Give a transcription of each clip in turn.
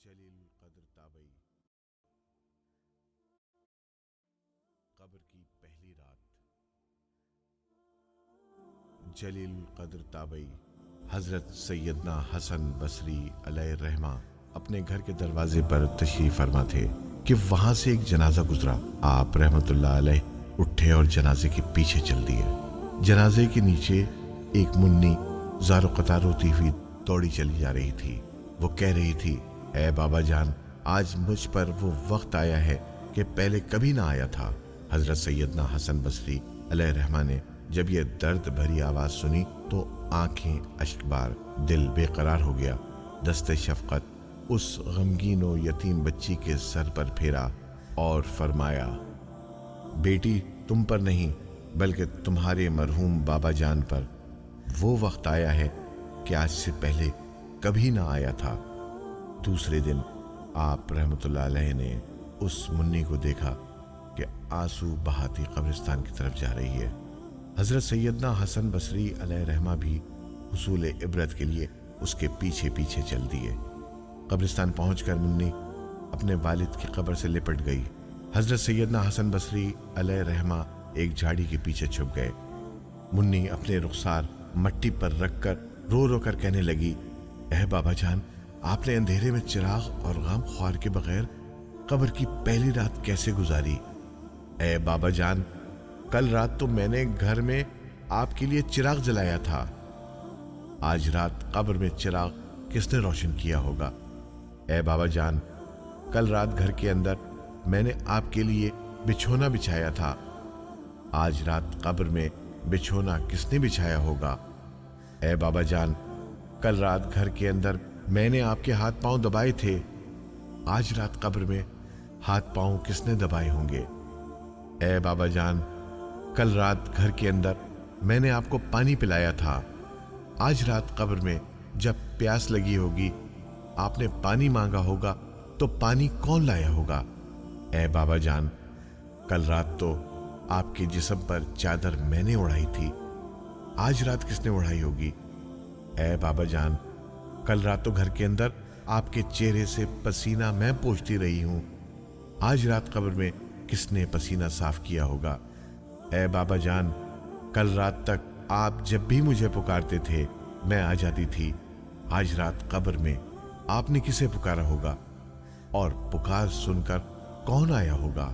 जलील कद्र ताबई। कब्र की पहली रात। जलील कद्र ताबई हजरत सैयदना हसन बसरी अलैहि रहमा अपने घर के दरवाजे पर तशरीफ फरमा थे कि वहां से एक जनाजा गुजरा। आप रहमतुल्लाह अलैह उठे और जनाजे के पीछे चल दिए। जनाजे के नीचे एक मुन्नी ज़ारो कतार रोती हुई दौड़ी चली जा रही थी। वो कह रही थी, ऐ बाबा जान, आज मुझ पर वो वक्त आया है कि पहले कभी ना आया था। हजरत सैयदना हसन बसरी अलैहि रहमा ने जब ये दर्द भरी आवाज सुनी तो आंखें अश्कबार, दिल बेकरार हो गया। दस्ते शफकत उस गमगीन और यतीम बच्ची के सर पर फेरा और फरमाया, बेटी, तुम पर नहीं बल्कि तुम्हारे मरहूम बाबा जान पर वो वक्त आया है कि आज से पहले कभी ना आया था। दूसरे दिन आप रहमतुल्लाह अलैह ने उस मुन्नी को देखा कि आंसू बहाती कब्रिस्तान की तरफ जा रही है। हजरत सैयदना हसन बसरी अलैहि रहमा भी हुसूल इबरत के लिए उसके पीछे पीछे चल दिए। कब्रिस्तान पहुंचकर मुन्नी अपने वालिद की कब्र से लिपट गई। हजरत सैयदना हसन बसरी अलैहि रहमा एक झाड़ी के पीछे छुप गए। मुन्नी अपने रुखसार मट्टी पर रखकर रो रो कर कहने लगी, ऐ बाबा जान, आपने अंधेरे में चिराग और गम ख्वार के बगैर कब्र की पहली रात कैसे गुजारी? ऐ बाबा जान, कल रात तो मैंने घर में आपके लिए चिराग जलाया था। आज रात कब्र में चिराग किसने रोशन किया होगा? ऐ बाबा जान, कल रात घर के अंदर मैंने आपके लिए बिछोना बिछाया था। आज रात कब्र में बिछोना किसने बिछाया होगा? ऐ बाबा जान, कल रात घर के अंदर मैंने आपके हाथ पांव दबाए थे। आज रात कब्र में हाथ पांव किसने दबाए होंगे? ऐ बाबा जान, कल रात घर के अंदर मैंने आपको पानी पिलाया था। आज रात कब्र में जब प्यास लगी होगी, आपने पानी मांगा होगा तो पानी कौन लाया होगा? ऐ बाबा जान, कल रात तो आपके जिस्म पर चादर मैंने उड़ाई थी। आज रात किसने उड़ाई होगी? ऐ बाबा जान, कल रात तो घर के अंदर आपके चेहरे से पसीना मैं पोंछती रही हूं। आज रात कब्र में किसने पसीना साफ किया होगा? ऐ बाबा जान, कल रात तक आप जब भी मुझे पुकारते थे मैं आ जाती थी। आज रात कब्र में आपने किसे पुकारा होगा और पुकार सुनकर कौन आया होगा?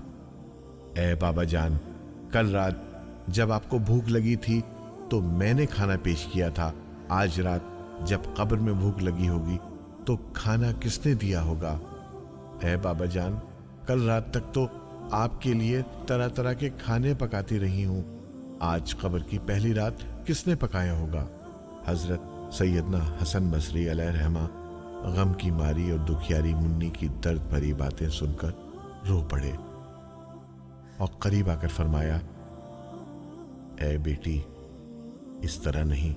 ऐ बाबा जान, कल रात जब आपको भूख लगी थी तो मैंने खाना पेश किया था। आज रात जब कब्र में भूख लगी होगी तो खाना किसने दिया होगा? ऐ बाबा जान, कल रात तक तो आपके लिए तरह तरह के खाने पकाती रही हूं। आज कब्र की पहली रात किसने पकाया होगा? हजरत सैयदना हसन बसरी अलैहि रहमा गम की मारी और दुखियारी मुन्नी की दर्द भरी बातें सुनकर रो पड़े और करीब आकर फरमाया, ऐ बेटी, इस तरह नहीं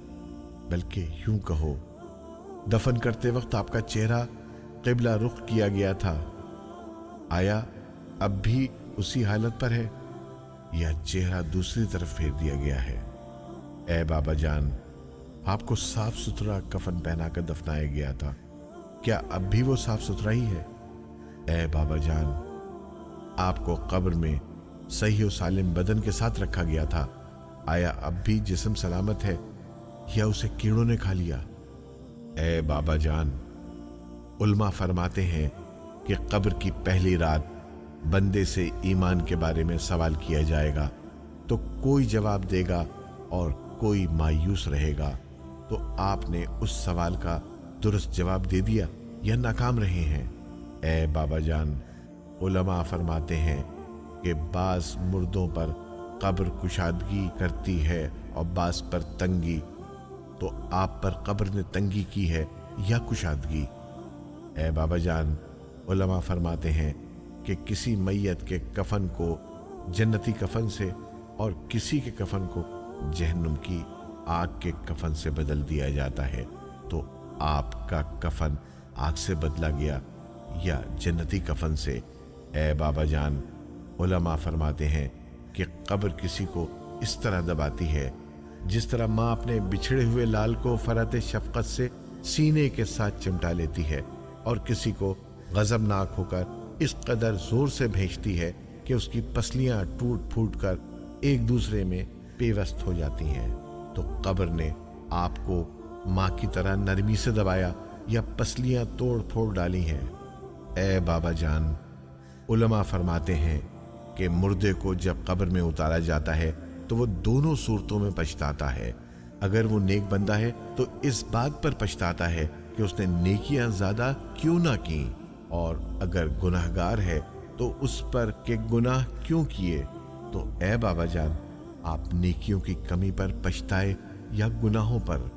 बल्कि यूं कहो, दफन करते वक्त आपका चेहरा किबला रुख किया गया था। आया अब भी उसी हालत पर है या चेहरा दूसरी तरफ फेर दिया गया है? ऐ बाबा जान, आपको साफ सुथरा कफन पहनाकर दफनाया गया था। क्या अब भी वो साफ सुथरा ही है? ऐ बाबा जान, आपको कब्र में सही और सालिम बदन के साथ रखा गया था। आया अब भी जिस्म सलामत है या उसे कीड़ों ने खा लिया? ऐ बाबा जान, उल्मा फरमाते हैं कि कब्र की पहली रात बंदे से ईमान के बारे में सवाल किया जाएगा तो कोई जवाब देगा और कोई मायूस रहेगा। तो आपने उस सवाल का दुरुस्त जवाब दे दिया या नाकाम रहे हैं? ऐ बाबा जान, उलमा फरमाते हैं कि बास मुर्दों पर कब्र कुशादगी करती है और बास पर तंगी। तो आप पर कब्र ने तंगी की है या कुशादगी? ऐ बाबा जान, उलमा फरमाते हैं कि किसी मैयत के कफन को जन्नती कफन से और किसी के कफन को जहन्नुम की आग के कफन से बदल दिया जाता है। तो आपका कफन आग से बदला गया या जन्नती कफन से? ऐ बाबा जान, उलमा फरमाते हैं कि कब्र किसी को इस तरह दबाती है जिस तरह माँ अपने बिछड़े हुए लाल को फरत शफकत से सीने के साथ चिमटा लेती है और किसी को गजबनाक होकर इस कदर जोर से भींचती है कि उसकी पसलियां टूट फूट कर एक दूसरे में पेवस्त हो जाती हैं। तो कब्र ने आपको माँ की तरह नरमी से दबाया या पसलियां तोड़ फोड़ डाली हैं? ए बाबा जान, उलमा फरमाते हैं कि मुर्दे को जब कब्र में उतारा जाता है तो वो दोनों सूरतों में पछताता है। अगर वो नेक बंदा है तो इस बात पर पछताता है कि उसने नेकियां ज्यादा क्यों ना की, और अगर गुनाहगार है तो उस पर कि गुनाह क्यों किए। तो ए बाबा जान, आप नेकियों की कमी पर पछताए या गुनाहों पर?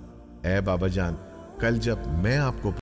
ए बाबा जान, कल जब मैं आपको